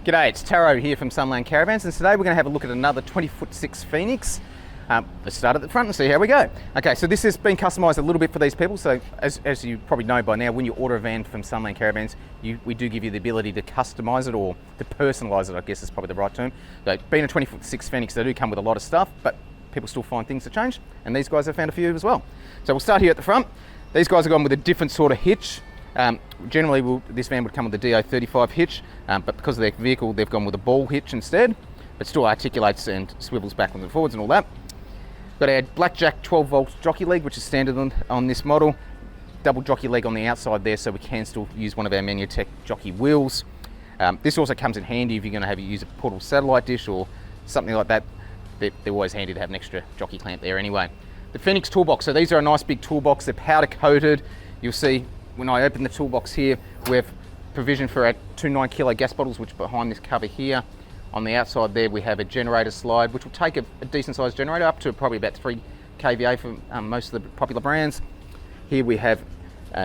G'day, it's Taro here from Sunland Caravans, and today we're going to have a look at another 20'6" Phoenix. Let's start at the front and see how we go. Okay, so this has been customised a little bit for these people. So as you probably know by now, when you order a van from Sunland Caravans, we do give you the ability to customise it, or to personalise it, I guess is probably the right term. So being a 20'6" Phoenix, they do come with a lot of stuff, but people still find things to change, and these guys have found a few as well. So we'll start here at the front. These guys have gone with a different sort of hitch. Generally, this van would come with a DO35 hitch, but because of their vehicle, they've gone with a ball hitch instead, but still articulates and swivels backwards and forwards and all that. Got our Blackjack 12 volt jockey leg, which is standard on this model. Double jockey leg on the outside there, so we can still use one of our Manutech jockey wheels. This also comes in handy if you're going to use a portable satellite dish or something like that. They're always handy to have an extra jockey clamp there anyway. The Phoenix toolbox, so these are a nice big toolbox. They're powder coated. You'll see when I open the toolbox here, we have provision for our 2 9-kilo gas bottles, which are behind this cover here. On the outside there, we have a generator slide, which will take a decent sized generator up to probably about 3 kVA for most of the popular brands. Here we have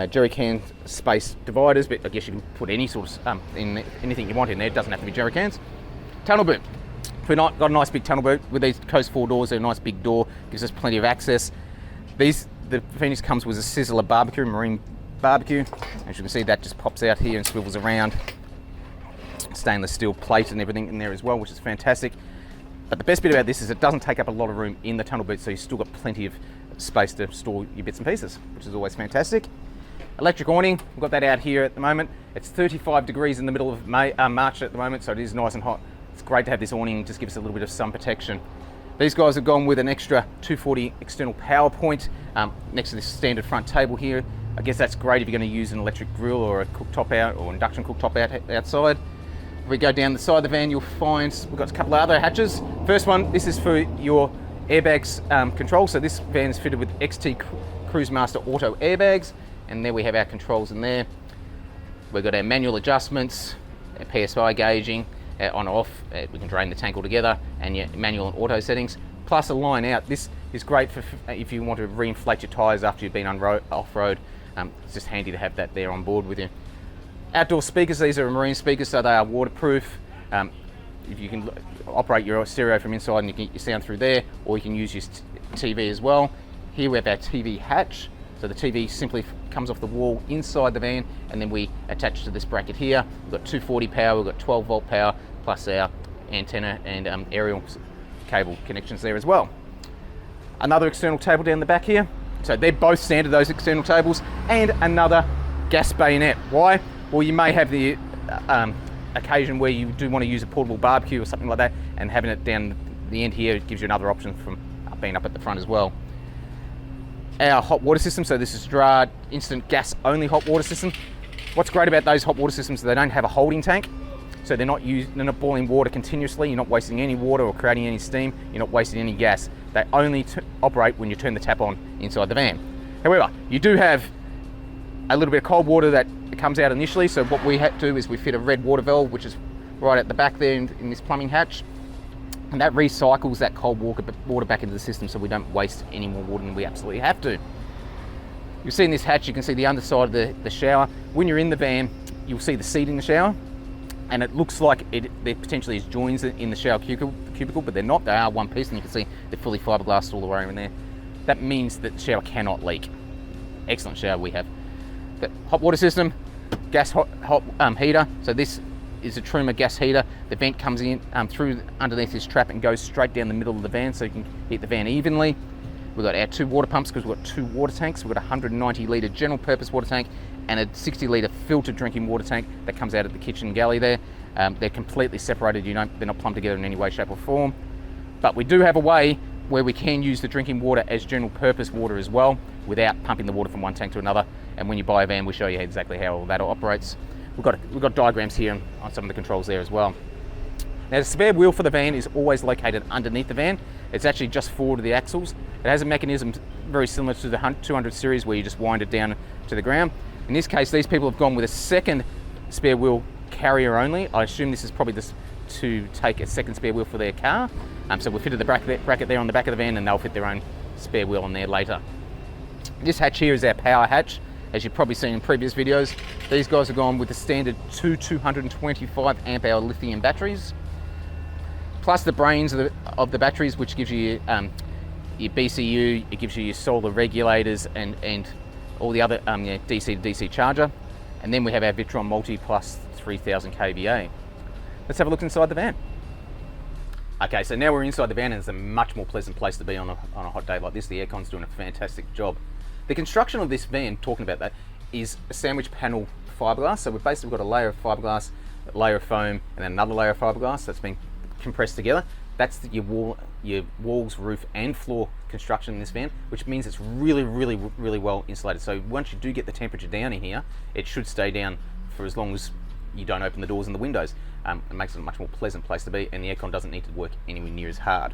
jerry can space dividers, but I guess you can put any sort of anything you want in there. It doesn't have to be jerry cans. Tunnel boot. We've got a nice big tunnel boot with these Coast 4 doors. They're a nice big door, gives us plenty of access. The Phoenix comes with a Sizzler barbecue, marine barbecue. As you can see, that just pops out here and swivels around. Stainless steel plate and everything in there as well, which is fantastic. But the best bit about this is it doesn't take up a lot of room in the tunnel boot, so you've still got plenty of space to store your bits and pieces, which is always fantastic. Electric awning, we've got that out here at the moment. It's 35 degrees in the middle of March at the moment, so it is nice and hot. It's great to have this awning, just gives us a little bit of sun protection. These guys have gone with an extra 240 external power point next to this standard front table here. I guess that's great if you're going to use an electric grill or a cooktop out or induction cooktop outside. If we go down the side of the van, you'll find we've got a couple of other hatches. First one, this is for your airbags control. So this van is fitted with XT Cruise Master Auto airbags, and there we have our controls in there. We've got our manual adjustments, our PSI gauging, on or off. We can drain the tank altogether, and your manual and auto settings, plus a line out. This is great for if you want to reinflate your tyres after you've been off-road. It's just handy to have that there on board with you. Outdoor speakers, these are marine speakers, so they are waterproof. If you can operate your stereo from inside and you can get your sound through there, or you can use your TV as well. Here we have our TV hatch. So the TV simply comes off the wall inside the van, and then we attach to this bracket here. We've got 240 power, we've got 12 volt power, plus our antenna and aerial cable connections there as well. Another external table down the back here. So they're both standard, those external tables, and another gas bayonet. Why? Well, you may have the occasion where you do want to use a portable barbecue or something like that, and having it down the end here gives you another option from being up at the front as well. Our hot water system, so this is Gerard instant gas only hot water system. What's great about those hot water systems is they don't have a holding tank, so they're not boiling water continuously. You're not wasting any water or creating any steam. You're not wasting any gas. They only operate when you turn the tap on inside the van. However, you do have a little bit of cold water that comes out initially, so what we had to do is we fit a red water valve, which is right at the back there in this plumbing hatch, and that recycles that cold water back into the system, so we don't waste any more water than we absolutely have to. You'll see in this hatch, you can see the underside of the shower. When you're in the van, you'll see the seat in the shower, and it looks like there potentially is joins in the shower cubicle, but they're not. They are one piece, and you can see they're fully fiberglassed all the way in there. That means that the shower cannot leak. Excellent shower we have. The hot water system, gas hot heater. So this is a Truma gas heater. The vent comes in through underneath this trap and goes straight down the middle of the van, so you can heat the van evenly. We've got our 2 water pumps because we've got 2 water tanks. We've got a 190 litre general purpose water tank and a 60 litre filtered drinking water tank that comes out of the kitchen galley there. They're completely separated. They're not plumbed together in any way, shape or form. But we do have a way where we can use the drinking water as general purpose water as well, without pumping the water from one tank to another. And when you buy a van, we show you exactly how all that operates. We've got diagrams here on some of the controls there as well. Now the spare wheel for the van is always located underneath the van. It's actually just forward of the axles. It has a mechanism very similar to the 200 series where you just wind it down to the ground. In this case, these people have gone with a second spare wheel carrier only. I assume this is probably to take a second spare wheel for their car. So we fitted the bracket there on the back of the van, and they'll fit their own spare wheel on there later. This hatch here is our power hatch. As you've probably seen in previous videos, these guys have gone with the standard 225 amp hour lithium batteries, plus the brains of the batteries, which gives you your BCU, it gives you your solar regulators and all the other DC to DC charger. And then we have our Vitron Multi plus 3000 kVA. Let's have a look inside the van. Okay, so now we're inside the van, and it's a much more pleasant place to be on a hot day like this. The aircon's doing a fantastic job. The construction of this van, talking about that, is a sandwich panel fiberglass. So we've basically got a layer of fiberglass, a layer of foam, and then another layer of fiberglass that's been compressed together. That's your walls, roof, and floor construction in this van, which means it's really, really, really well insulated. So once you do get the temperature down in here, it should stay down for as long as you don't open the doors and the windows. It makes it a much more pleasant place to be, and the aircon doesn't need to work anywhere near as hard.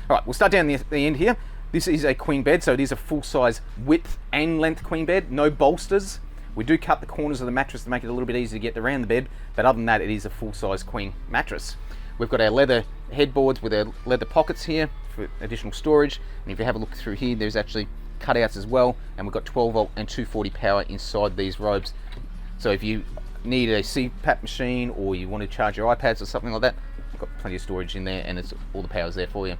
All right, we'll start down the end here. This is a queen bed, so it is a full-size width and length queen bed, no bolsters. We do cut the corners of the mattress to make it a little bit easier to get around the bed, but other than that, it is a full-size queen mattress. We've got our leather headboards with our leather pockets here for additional storage, and if you have a look through here, there's actually cutouts as well, and we've got 12 volt and 240 power inside these robes. So if you need a CPAP machine or you want to charge your iPads or something like that, we've got plenty of storage in there, and it's all the power's there for you.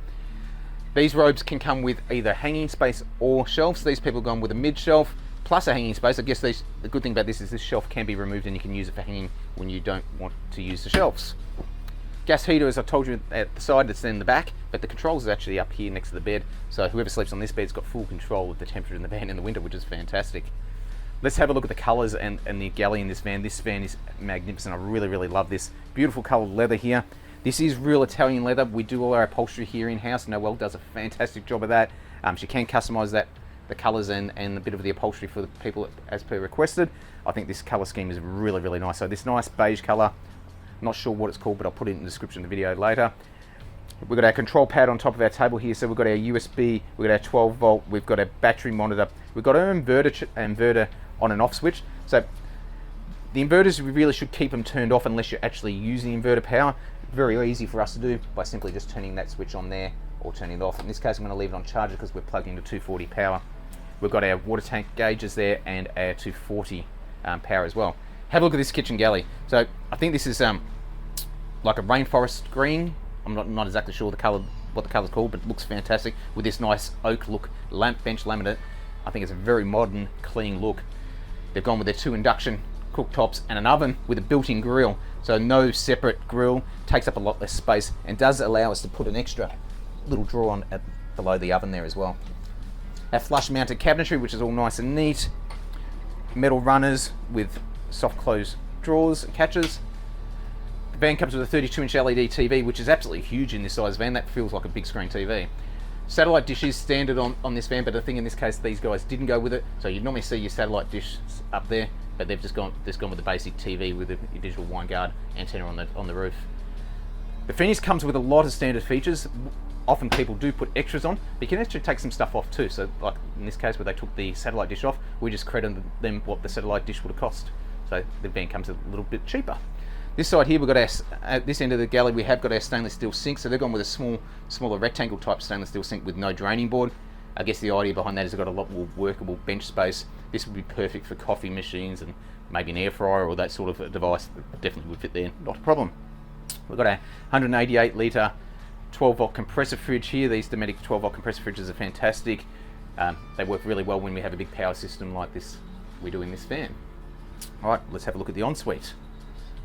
These robes can come with either hanging space or shelves. These people have gone with a mid shelf plus a hanging space. I guess the good thing about this is this shelf can be removed and you can use it for hanging when you don't want to use the shelves. Gas heater, as I told you, at the side, it's in the back, but the controls is actually up here next to the bed. So whoever sleeps on this bed's got full control of the temperature in the van in the winter, which is fantastic. Let's have a look at the colours and the galley in this van. This van is magnificent. I really, really love this. Beautiful coloured leather here. This is real Italian leather. We do all our upholstery here in-house. Noelle does a fantastic job of that. She can customise that, the colours and a bit of the upholstery for the people as per requested. I think this colour scheme is really, really nice. So this nice beige colour, not sure what it's called, but I'll put it in the description of the video later. We've got our control pad on top of our table here. So we've got our USB, we've got our 12 volt, we've got our battery monitor, we've got our inverter on and off switch. So the inverters, we really should keep them turned off unless you're actually using inverter power. Very easy for us to do by simply just turning that switch on there or turning it off. In this case, I'm going to leave it on charger because we're plugging into 240 power. We've got our water tank gauges there and our 240 power as well. Have a look at this kitchen galley. So I think this is like a rainforest green. I'm not exactly sure what the colour's called, but it looks fantastic with this nice oak look bench laminate. I think it's a very modern, clean look. They've gone with their 2 induction cooktops and an oven with a built-in grill. So no separate grill, takes up a lot less space and does allow us to put an extra little drawer on below the oven there as well. Our flush mounted cabinetry, which is all nice and neat. Metal runners with soft close drawers and catches. The van comes with a 32-inch LED TV, which is absolutely huge in this size van. That feels like a big screen TV. Satellite dish is standard on this van, but the thing in this case, these guys didn't go with it. So you'd normally see your satellite dish up there, but they've just gone with the basic TV with a digital wine guard antenna on the roof. The Phoenix comes with a lot of standard features. Often people do put extras on, but you can actually take some stuff off too. So like in this case where they took the satellite dish off, we just credited them what the satellite dish would have cost. So the van comes a little bit cheaper. This side here, we've got our, at this end of the galley, we have got our stainless steel sink. So they've gone with a smaller rectangle type stainless steel sink with no draining board. I guess the idea behind that is it's got a lot more workable bench space. This would be perfect for coffee machines and maybe an air fryer or that sort of a device. Definitely would fit there, not a problem. We've got our 188 litre 12 volt compressor fridge here. These Dometic 12 volt compressor fridges are fantastic. They work really well when we have a big power system like this we do in this van. All right, let's have a look at the ensuite.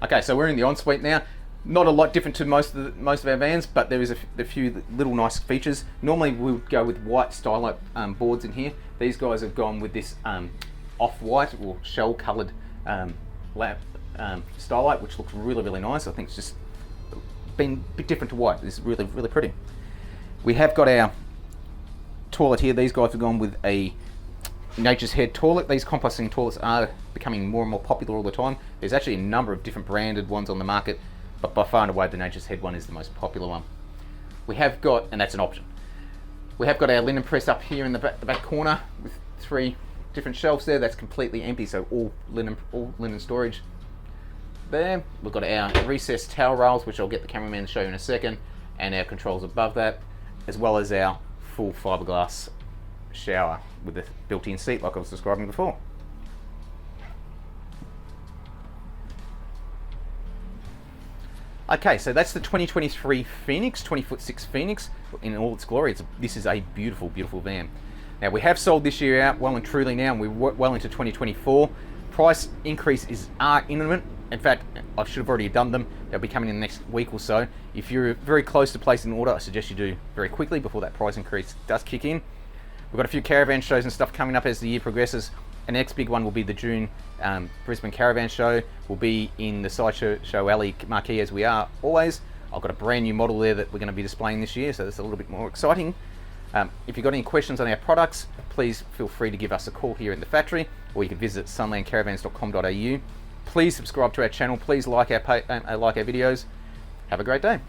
Okay, so we're in the ensuite now. Not a lot different to most of our vans, but there is a few little nice features. Normally we would go with white Stylight boards in here. These guys have gone with this off-white or shell-coloured Stylight, which looks really, really nice. I think it's just been a bit different to white. It's really, really pretty. We have got our toilet here. These guys have gone with a Nature's Head toilet. These composting toilets are becoming more and more popular all the time. There's actually a number of different branded ones on the market, but by far and away the Nature's Head one is the most popular one. We have got, and that's an option, we have got our linen press up here in the back corner with 3 different shelves there. That's completely empty, so all linen storage there. We've got our recessed towel rails, which I'll get the cameraman to show you in a second, and our controls above that, as well as our full fiberglass shower with the built-in seat like I was describing before. Okay, so that's the 2023 Phoenix, 20'6" Phoenix in all its glory. This is a beautiful, beautiful van. Now we have sold this year out well and truly now, and we're well into 2024. Price increases are imminent. In fact, I should have already done them. They'll be coming in the next week or so. If you're very close to placing an order, I suggest you do very quickly before that price increase does kick in. We've got a few caravan shows and stuff coming up as the year progresses. And the next big one will be the June Brisbane Caravan Show. We'll be in the Sideshow Alley marquee as we are always. I've got a brand new model there that we're going to be displaying this year, so that's a little bit more exciting. If you've got any questions on our products, please feel free to give us a call here in the factory, or you can visit sunlandcaravans.com.au. Please subscribe to our channel. Please like our videos. Have a great day.